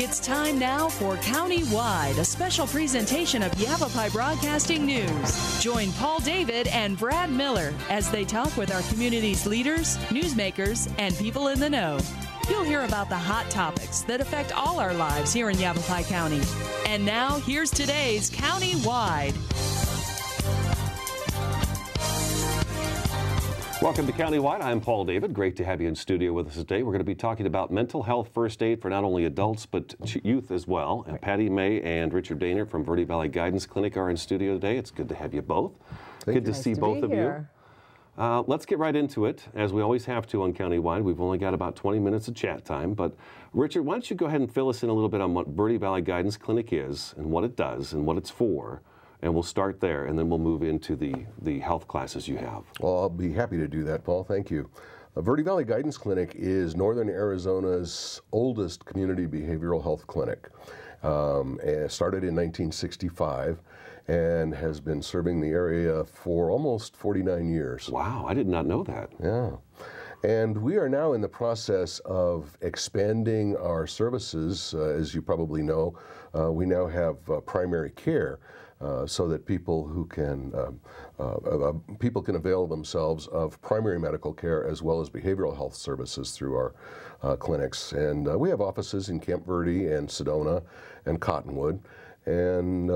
It's time now for County-Wide, a special presentation of Yavapai Broadcasting News. Join Paul David and Brad Miller as they talk with our community's leaders, newsmakers, and people in the know. You'll hear about the hot topics that affect all our lives here in Yavapai County. And now, here's today's County-Wide. Welcome to County-Wide. I'm Paul David. Great to have you in studio with us today. We're going to be talking about mental health first aid for not only adults but youth as well. And Patty May and Richard Dehnert from Verde Valley Guidance Clinic are in studio today. It's good to have you both. Good to see both of you. Let's get right into it, as we always have to on County-Wide. We've only got about 20 minutes of chat time. But Richard, why don't you go ahead and fill us in a little bit on what Verde Valley Guidance Clinic is and what it does and what it's for. And we'll start there, and then we'll move into the health classes you have. Well, I'll be happy to do that, Paul. Thank you. Verde Valley Guidance Clinic is Northern Arizona's oldest community behavioral health clinic. It started in 1965 and has been serving the area for almost 49 years. Wow, I did not know that. Yeah. And we are now in the process of expanding our services. As you probably know, we now have primary care. So that people can avail themselves of primary medical care as well as behavioral health services through our clinics. And we have offices in Camp Verde and Sedona and Cottonwood. And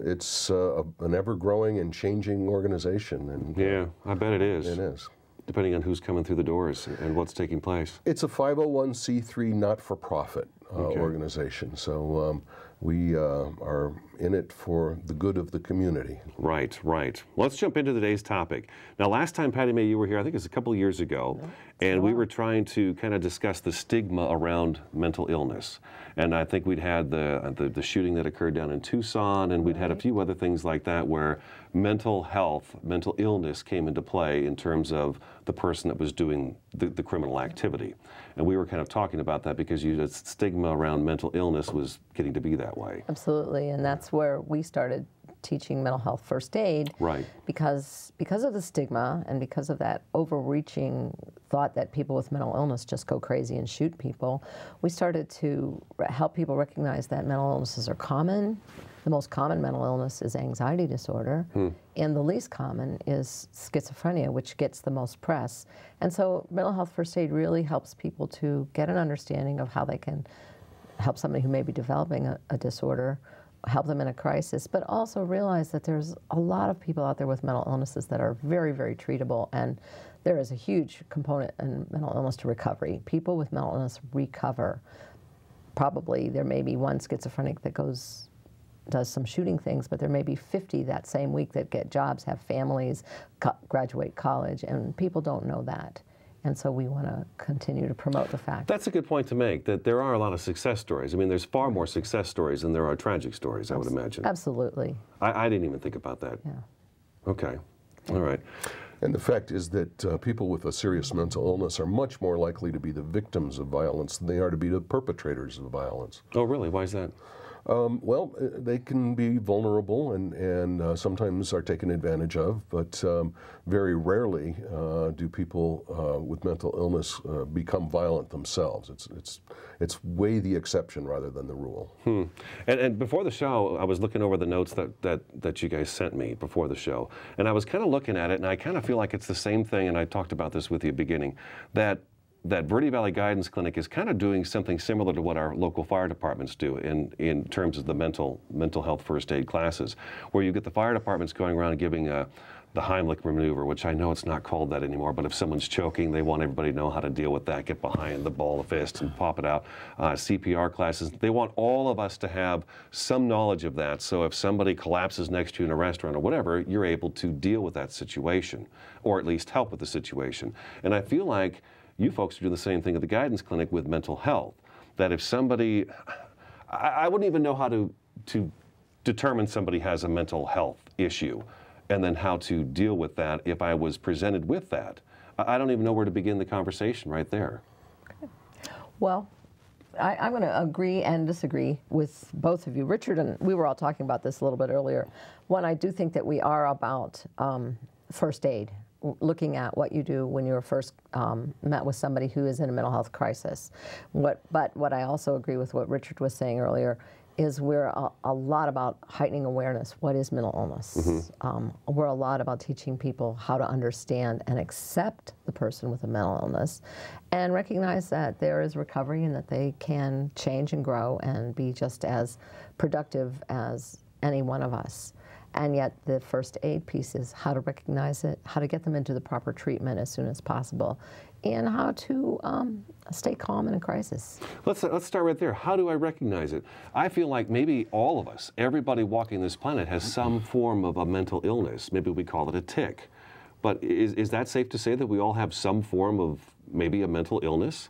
it's an ever-growing and changing organization. And, yeah, I bet it is. It is. Depending on who's coming through the doors and what's taking place. It's a 501c3 not-for-profit organization. So we are in it for the good of the community. Right, right. Let's jump into today's topic. Now, last time, Patty May, you were here, I think it was a couple of years ago, and we were trying to kind of discuss the stigma around mental illness. And I think we'd had the shooting that occurred down in Tucson, and we'd had a few other things like that where mental health, mental illness came into play in terms of the person that was doing the criminal activity. And we were kind of talking about that because the stigma around mental illness was getting to be that way. Absolutely, and that's where we started teaching mental health first aid. Right. Because of the stigma and because of that overreaching thought that people with mental illness just go crazy and shoot people, we started to help people recognize that mental illnesses are common. The most common mental illness is anxiety disorder, and the least common is schizophrenia, which gets the most press. And so mental health first aid really helps people to get an understanding of how they can help somebody who may be developing a disorder, help them in a crisis, but also realize that there's a lot of people out there with mental illnesses that are very, very treatable, and there is a huge component in mental illness to recovery. People with mental illness recover. Probably there may be one schizophrenic that does some shooting things, but there may be 50 that same week that get jobs, have families, graduate college, and people don't know that. And so we want to continue to promote the fact. That's a good point to make, that there are a lot of success stories. I mean, there's far more success stories than there are tragic stories, I would imagine. Absolutely. I didn't even think about that. Yeah. Okay. All right. And the fact is that people with a serious mental illness are much more likely to be the victims of violence than they are to be the perpetrators of violence. Oh, really? Why is that? Well, they can be vulnerable and sometimes are taken advantage of, but very rarely do people with mental illness become violent themselves. It's way the exception rather than the rule. And before the show, I was looking over the notes that you guys sent me before the show, and I was kind of looking at it, and I kind of feel like it's the same thing, and I talked about this with you at the beginning, that Verde Valley Guidance Clinic is kind of doing something similar to what our local fire departments do in terms of the mental health first aid classes, where you get the fire departments going around and giving the Heimlich maneuver, which I know it's not called that anymore, but if someone's choking, they want everybody to know how to deal with that, get behind the ball of fist and pop it out. CPR classes, they want all of us to have some knowledge of that, so if somebody collapses next to you in a restaurant or whatever, you're able to deal with that situation, or at least help with the situation. And I feel like you folks are doing the same thing at the guidance clinic with mental health, that if somebody, I wouldn't even know how to determine somebody has a mental health issue and then how to deal with that if I was presented with that. I don't even know where to begin the conversation right there. Okay. Well, I'm going to agree and disagree with both of you. Richard and we were all talking about this a little bit earlier. One, I do think that we are about first aid looking at what you do when you're first met with somebody who is in a mental health crisis. But what I also agree with what Richard was saying earlier is we're a lot about heightening awareness. What is mental illness? We're a lot about teaching people how to understand and accept the person with a mental illness and recognize that there is recovery and that they can change and grow and be just as productive as any one of us. And yet the first aid piece is how to recognize it, how to get them into the proper treatment as soon as possible, and how to stay calm in a crisis. Let's start right there. How do I recognize it? I feel like maybe all of us, everybody walking this planet, has some form of a mental illness. Maybe we call it a tic. But is that safe to say that we all have some form of maybe a mental illness?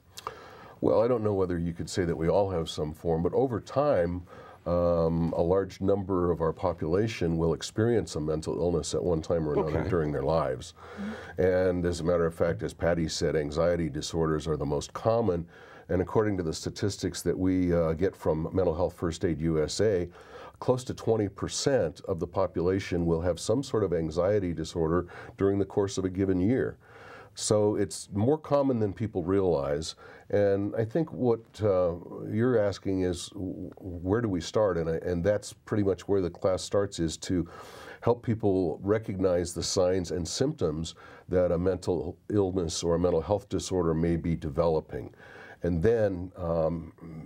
Well, I don't know whether you could say that we all have some form, but over time, a large number of our population will experience a mental illness at one time or another during their lives. And as a matter of fact, as Patty said, anxiety disorders are the most common. And according to the statistics that we get from Mental Health First Aid USA, close to 20% of the population will have some sort of anxiety disorder during the course of a given year. So it's more common than people realize. And I think what you're asking is, where do we start? And that's pretty much where the class starts, is to help people recognize the signs and symptoms that a mental illness or a mental health disorder may be developing. And then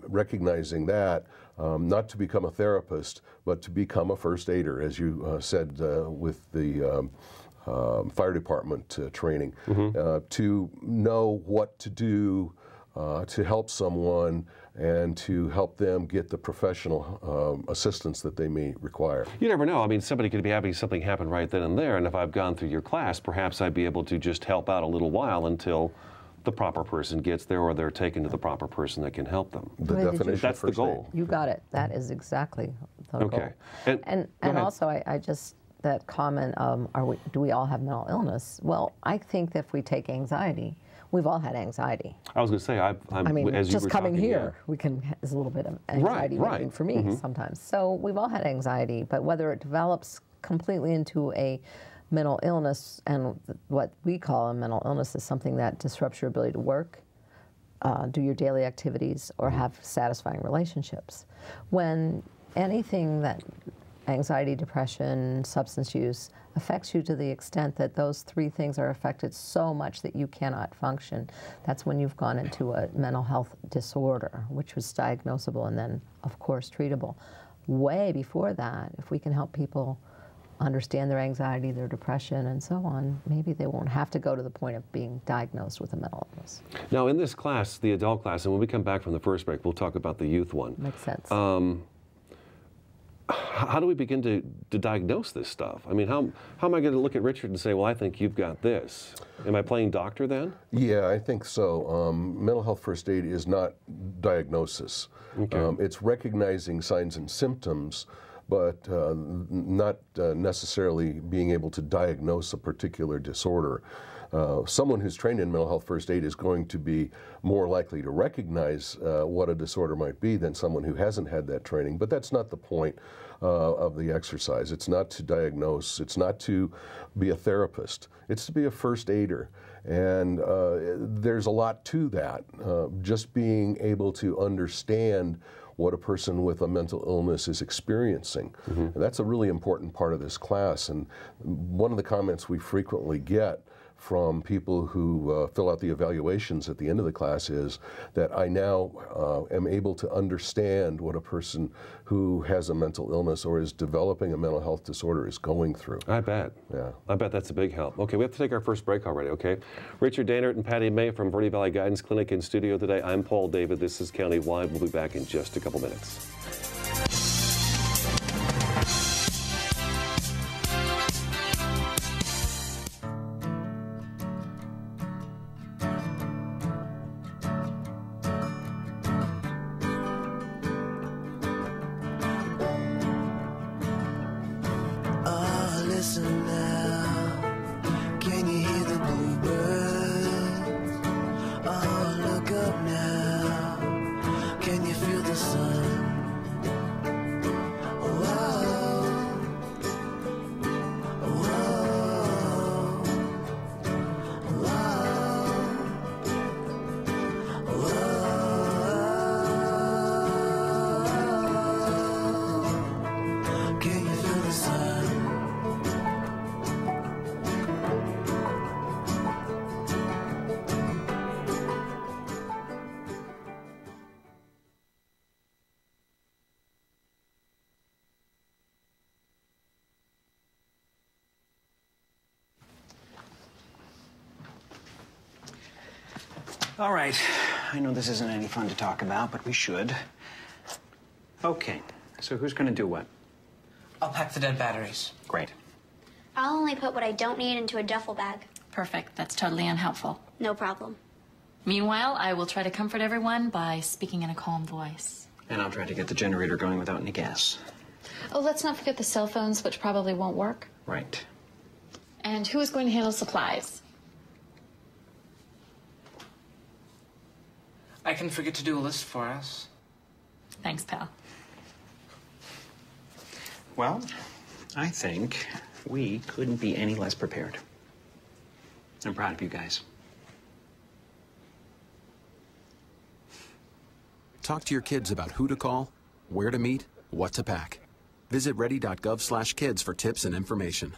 recognizing that, not to become a therapist, but to become a first aider, as you said with the fire department training, to know what to do to help someone and to help them get the professional assistance that they may require. You never know. I mean, somebody could be having something happen right then and there, and if I've gone through your class, perhaps I'd be able to just help out a little while until the proper person gets there or they're taken to the proper person that can help them. The definition that's the goal. You got it. That is exactly the goal. And also, I just, that comment, do we all have mental illness? Well, I think that if we take anxiety, we've all had anxiety. I was going to say, I mean, as just you were coming talking, here, is a little bit of anxiety making for me sometimes. So we've all had anxiety, but whether it develops completely into a mental illness, and what we call a mental illness is something that disrupts your ability to work, do your daily activities, or have satisfying relationships. When anything that anxiety, depression, substance use affects you to the extent that those three things are affected so much that you cannot function, that's when you've gone into a mental health disorder, which was diagnosable and then, of course, treatable. Way before that, if we can help people understand their anxiety, their depression, and so on, maybe they won't have to go to the point of being diagnosed with a mental illness. Now, in this class, the adult class, and when we come back from the first break, we'll talk about the youth one. Makes sense. How do we begin to diagnose this stuff? I mean, how am I going to look at Richard and say, well, I think you've got this? Am I playing doctor then? Yeah, I think so. Mental health first aid is not diagnosis. Okay. It's recognizing signs and symptoms, but not necessarily being able to diagnose a particular disorder. Someone who's trained in mental health first aid is going to be more likely to recognize what a disorder might be than someone who hasn't had that training. But that's not the point of the exercise. It's not to diagnose. It's not to be a therapist. It's to be a first aider. And there's a lot to that. Just being able to understand what a person with a mental illness is experiencing. And that's a really important part of this class. And one of the comments we frequently get from people who fill out the evaluations at the end of the class is that I now am able to understand what a person who has a mental illness or is developing a mental health disorder is going through. I bet. Yeah. I bet that's a big help. Okay, we have to take our first break already, okay? Richard Dehnert and Patty May from Verde Valley Guidance Clinic in studio today. I'm Paul David. This is Countywide. We'll be back in just a couple minutes. Listen now, can you hear the bluebirds? Oh, look up now, can you feel the sun? All right. I know this isn't any fun to talk about, but we should. Okay. So who's going to do what? I'll pack the dead batteries. Great. I'll only put what I don't need into a duffel bag. Perfect. That's totally unhelpful. No problem. Meanwhile, I will try to comfort everyone by speaking in a calm voice. And I'll try to get the generator going without any gas. Oh, let's not forget the cell phones, which probably won't work. Right. And who is going to handle supplies? I can forget to do a list for us. Thanks, pal. Well, I think we couldn't be any less prepared. I'm proud of you guys. Talk to your kids about who to call, where to meet, what to pack. Visit ready.gov/kids for tips and information.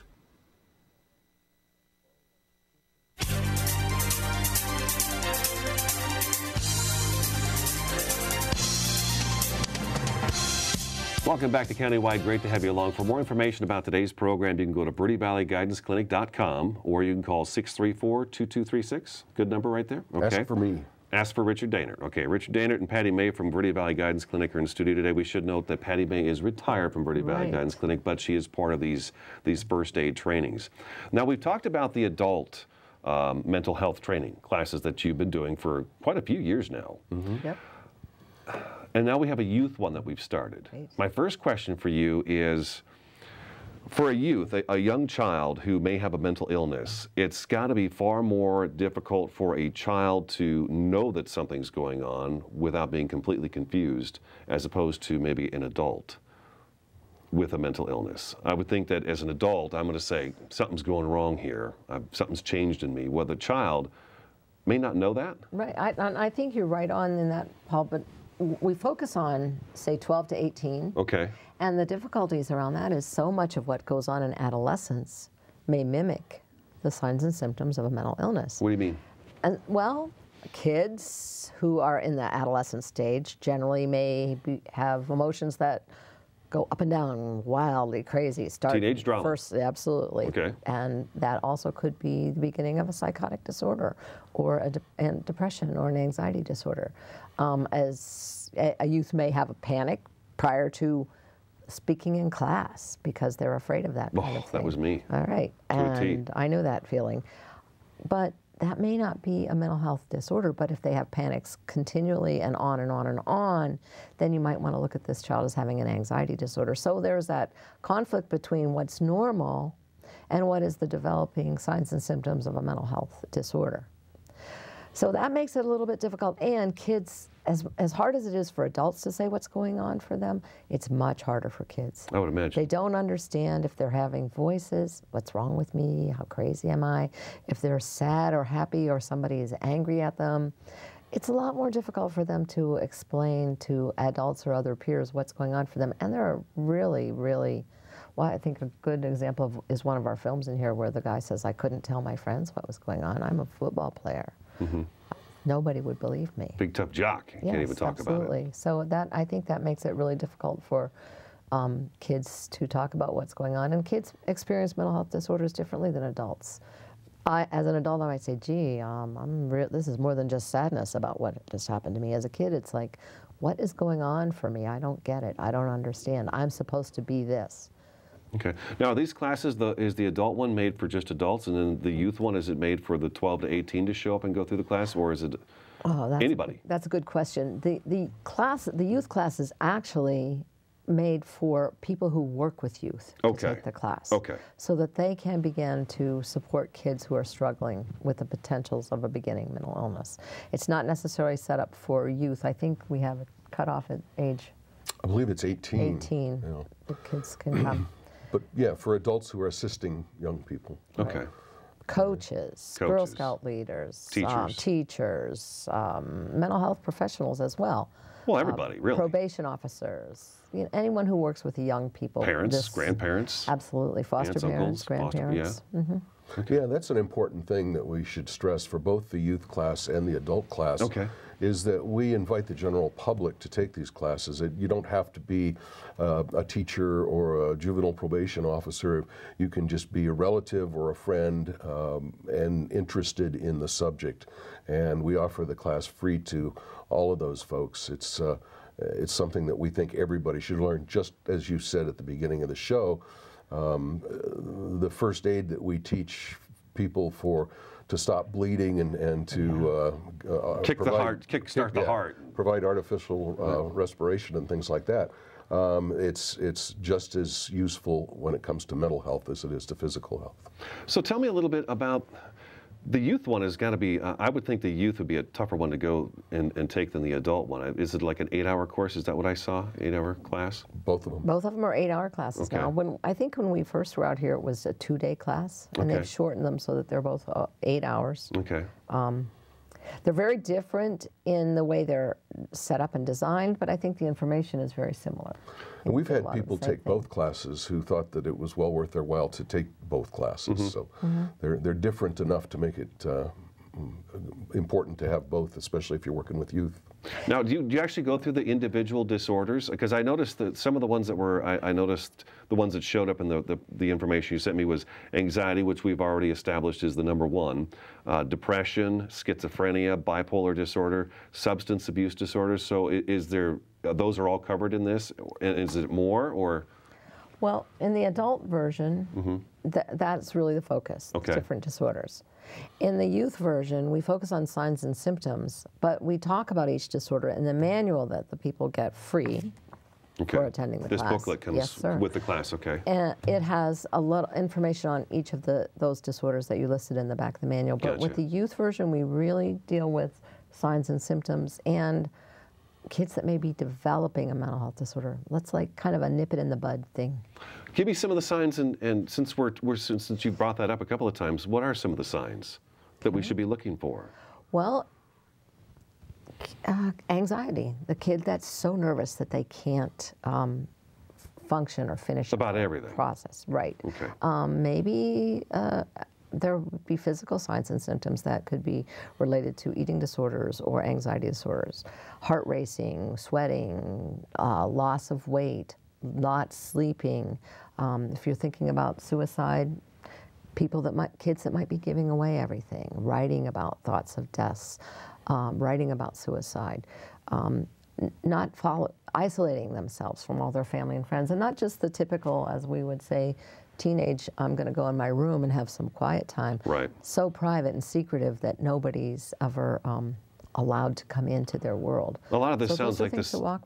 Welcome back to Countywide. Great to have you along. For more information about today's program, you can go to VerdeValleyGuidanceClinic.com or you can call 634-2236. Good number right there? Okay. Ask for me. Ask for Richard Dehnert. Okay, Richard Dehnert and Patty May from Verde Valley Guidance Clinic are in the studio today. We should note that Patty May is retired from Verde Valley Guidance Clinic, but she is part of these first aid trainings. Now, we've talked about the adult mental health training classes that you've been doing for quite a few years now. Yep. And now we have a youth one that we've started. Great. My first question for you is, for a youth, a young child who may have a mental illness, it's got to be far more difficult for a child to know that something's going on without being completely confused, as opposed to maybe an adult with a mental illness. I would think that as an adult, I'm going to say, something's going wrong here. Something's changed in me. Well, the child may not know that. Right. I think you're right on in that, Paul, but we focus on, say, 12 to 18. Okay. And the difficulties around that is so much of what goes on in adolescence may mimic the signs and symptoms of a mental illness. What do you mean? And, well, kids who are in the adolescent stage generally may have emotions that go up and down, wildly crazy. Teenage drama. First, absolutely. Okay. And that also could be the beginning of a psychotic disorder or a depression or an anxiety disorder. As a youth may have a panic prior to speaking in class because they're afraid of that kind of thing. That was me. All right. And I know that feeling. But that may not be a mental health disorder, but if they have panics continually and on and on and on, then you might want to look at this child as having an anxiety disorder. So there's that conflict between what's normal and what is the developing signs and symptoms of a mental health disorder. So that makes it a little bit difficult. And kids, as hard as it is for adults to say what's going on for them, it's much harder for kids. I would imagine. They don't understand if they're having voices, what's wrong with me, how crazy am I? If they're sad or happy or somebody is angry at them, it's a lot more difficult for them to explain to adults or other peers what's going on for them. And there are really, really, well, I think a good example is one of our films in here where the guy says, I couldn't tell my friends what was going on. I'm a football player. Mm-hmm. Nobody would believe me. Big tough jock. You can't even talk about it. Absolutely. So I think that makes it really difficult for kids to talk about what's going on. And kids experience mental health disorders differently than adults. As an adult, I might say, gee, this is more than just sadness about what just happened to me. As a kid, it's like, what is going on for me? I don't get it. I don't understand. I'm supposed to be this. Okay. Now, are these classes, is the adult one made for just adults, and then the youth one, is it made for the 12 to 18 to show up and go through the class, or is it anybody? That's a good question. The youth class is actually made for people who work with youth to take the class. Okay. So that they can begin to support kids who are struggling with the potentials of a beginning mental illness. It's not necessarily set up for youth. I think we have it cut off at age. I believe it's 18. 18. Yeah. The kids can come. But yeah, for adults who are assisting young people. Okay. Coaches, Girl Scout leaders, teachers, mental health professionals as well. Well, everybody, really. Probation officers, anyone who works with young people. Parents, grandparents. Absolutely, foster parents, grandparents. Yeah, that's an important thing that we should stress for both the youth class and the adult class. Okay. is that we invite the general public to take these classes. You don't have to be a teacher or a juvenile probation officer. You can just be a relative or a friend and interested in the subject. And we offer the class free to all of those folks. It's something that we think everybody should learn, just as you said at the beginning of the show. The first aid that we teach people to stop bleeding and to kickstart the heart, provide artificial respiration and things like that. It's just as useful when it comes to mental health as it is to physical health. So tell me a little bit about the youth one. Has got to be, I would think the youth would be a tougher one to go and take than the adult one. Is it like an 8-hour course? Is that what I saw? 8-hour class? Both of them. Both of them are 8-hour classes now. I think when we first were out here, it was a 2-day class, and they've shortened them so that they're both 8 hours. Okay. They're very different in the way they're set up and designed, but I think the information is very similar. And we've had people take both classes who thought that it was well worth their while to take both classes. So they're different enough to make it important to have both, especially if you're working with youth. Now, do you actually go through the individual disorders? Because I noticed that some of the ones that were, I noticed the ones that showed up in the information you sent me was anxiety, which we've already established is the #1, depression, schizophrenia, bipolar disorder, substance abuse disorders. So those are all covered in this? And is it more, or? Well, in the adult version, that's really the focus, different disorders. In the youth version, we focus on signs and symptoms, but we talk about each disorder in the manual that the people get free for attending the class. This booklet comes with the class, And it has a lot of information on each of those disorders that you listed in the back of the manual. But with the youth version, we really deal with signs and symptoms and kids that may be developing a mental health disorder. Let's like kind of a nip it in the bud thing. Give me some of the signs, and since since you brought that up a couple of times, what are some of the signs that we should be looking for? Well, anxiety. The kid that's so nervous that they can't function or finish about everything process. Right. Okay. Maybe there would be physical signs and symptoms that could be related to eating disorders or anxiety disorders. Heart racing, sweating, loss of weight, not sleeping. If you're thinking about suicide, kids that might be giving away everything, writing about thoughts of deaths, writing about suicide, isolating themselves from all their family and friends, and not just the typical, as we would say, teenage, I'm going to go in my room and have some quiet time. Right. So private and secretive that nobody's ever allowed to come into their world. A lot of this sounds like the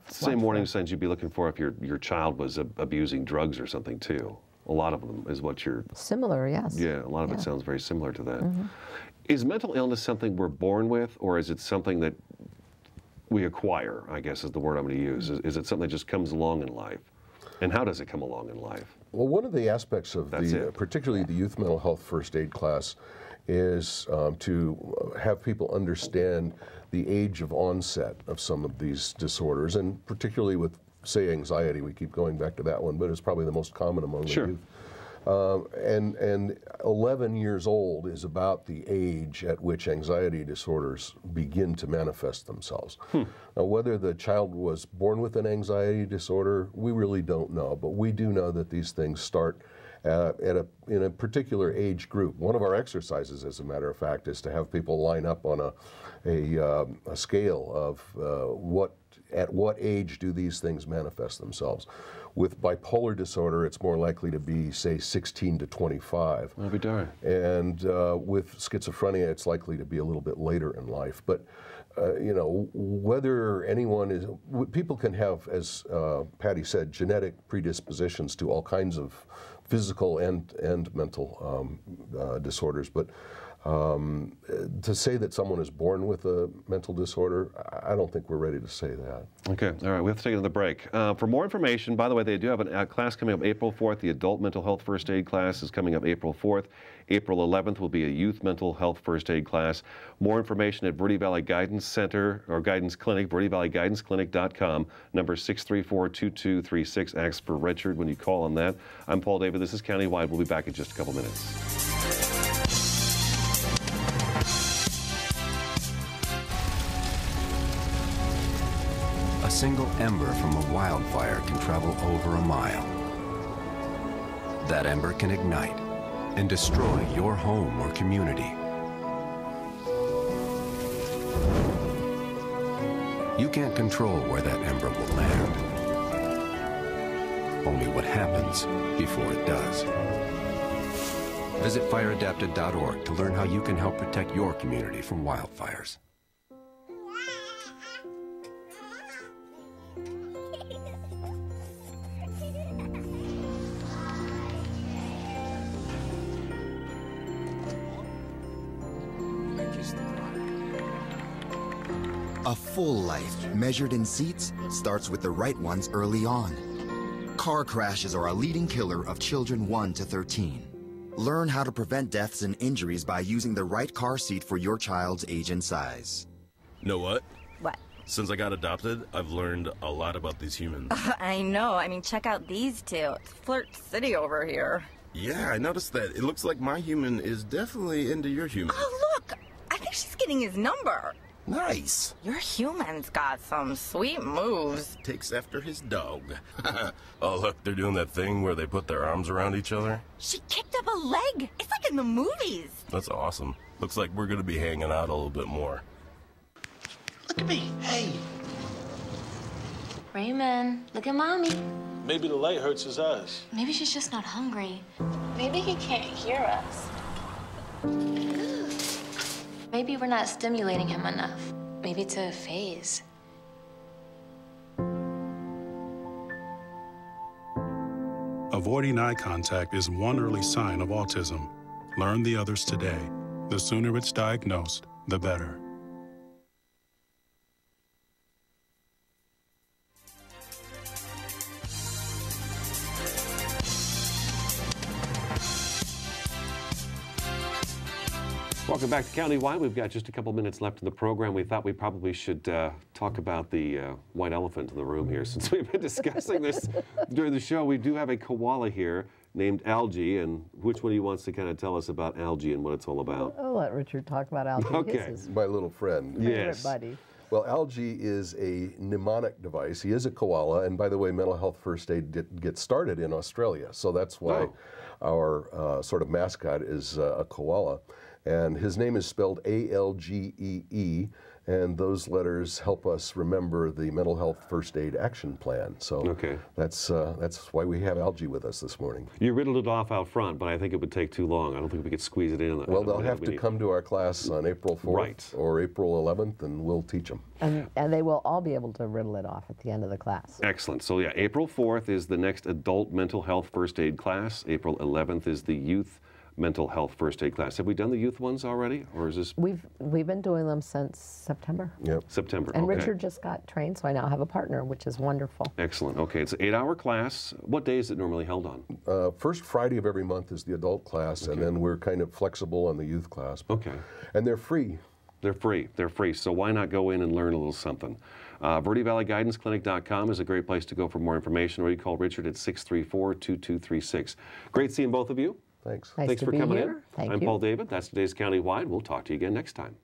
same warning signs you'd be looking for if your child was abusing drugs or something too. A lot of them is what you're... Similar, yes. Yeah, a lot of it sounds very similar to that. Is mental illness something we're born with, or is it something that we acquire, I guess is the word I'm going to use? Is it something that just comes along in life? And how does it come along in life? Well, one of the aspects of particularly the youth mental health first aid class is to have people understand the age of onset of some of these disorders, and particularly with, say, anxiety. We keep going back to that one, but it's probably the most common among the youth. And 11 years old is about the age at which anxiety disorders begin to manifest themselves. Now, whether the child was born with an anxiety disorder, we really don't know, but we do know that these things start in a particular age group. One of our exercises, as a matter of fact, is to have people line up on a scale of at what age do these things manifest themselves. With bipolar disorder, it's more likely to be, say, 16 to 25. I'll be darned. And with schizophrenia, it's likely to be a little bit later in life. But, you know, whether anyone is, people can have, as Patty said, genetic predispositions to all kinds of physical and mental disorders. But to say that someone is born with a mental disorder, I don't think we're ready to say that. Okay, all right, we have to take another break. For more information, by the way, they do have a class coming up April 4th. The Adult Mental Health First Aid class is coming up April 4th. April 11th will be a Youth Mental Health First Aid class. More information at Verde Valley Guidance Center or Guidance Clinic, verdevalleyguidanceclinic.com, number 634-2236. Ask for Richard when you call on that. I'm Paul David. This is Countywide. We'll be back in just a couple minutes. single ember from a wildfire can travel over a mile. That ember can ignite and destroy your home or community. You can't control where that ember will land. Only what happens before it does. Visit fireadapted.org to learn how you can help protect your community from wildfires. A full life, measured in seats, starts with the right ones early on. Car crashes are a leading killer of children 1 to 13. Learn how to prevent deaths and injuries by using the right car seat for your child's age and size. Know what? What? Since I got adopted, I've learned a lot about these humans. I know. I mean, check out these two. It's Flirt City over here. Yeah, I noticed that. It looks like my human is definitely into your human. Oh, look! I think she's getting his number. Nice. Your human's got some sweet moves. Takes after his dog. Oh, look, they're doing that thing where they put their arms around each other. She kicked up a leg. It's like in the movies. That's awesome. Looks like we're going to be hanging out a little bit more. Look at me. Hey. Raymond, look at Mommy. Maybe the light hurts his eyes. Maybe she's just not hungry. Maybe he can't hear us. Maybe we're not stimulating him enough. Maybe it's a phase. Avoiding eye contact is one early sign of autism. Learn the others today. The sooner it's diagnosed, the better. Welcome back to Countywide. We've got just a couple minutes left in the program. We thought we probably should talk about the white elephant in the room here, since we've been discussing this during the show. We do have a koala here named Algie, and which one of you wants to kind of tell us about Algie and what it's all about? I'll let Richard talk about Algie. Okay. My little friend. Yes. Buddy. Well, Algie is a mnemonic device. He is a koala, and by the way, mental health first aid did get started in Australia, so that's why our sort of mascot is a koala. And his name is spelled A-L-G-E-E, and those letters help us remember the Mental Health First Aid Action Plan. So that's why we have Algie with us this morning. You riddled it off out front, but I think it would take too long. I don't think we could squeeze it in. Well, they'll have to come to our class on April 4th or April 11th, and we'll teach them. And they will all be able to riddle it off at the end of the class. Excellent. So yeah, April 4th is the next adult mental health first aid class. April 11th is the youth mental health first aid class. Have we done the youth ones already, or is this? We've been doing them since September. Yep. September. And okay. Richard just got trained, so I now have a partner, which is wonderful. Excellent. Okay, it's an 8-hour class. What day is it normally held on? First Friday of every month is the adult class, and then we're kind of flexible on the youth class. Okay. And they're free. They're free. They're free. So why not go in and learn a little something? Verde Valley Guidance Clinic.com is a great place to go for more information, or you call Richard at 634-2236. Great seeing both of you. Thanks. Nice Thanks to for be coming here. in. Thank I'm you. Paul David. That's today's Countywide. We'll talk to you again next time.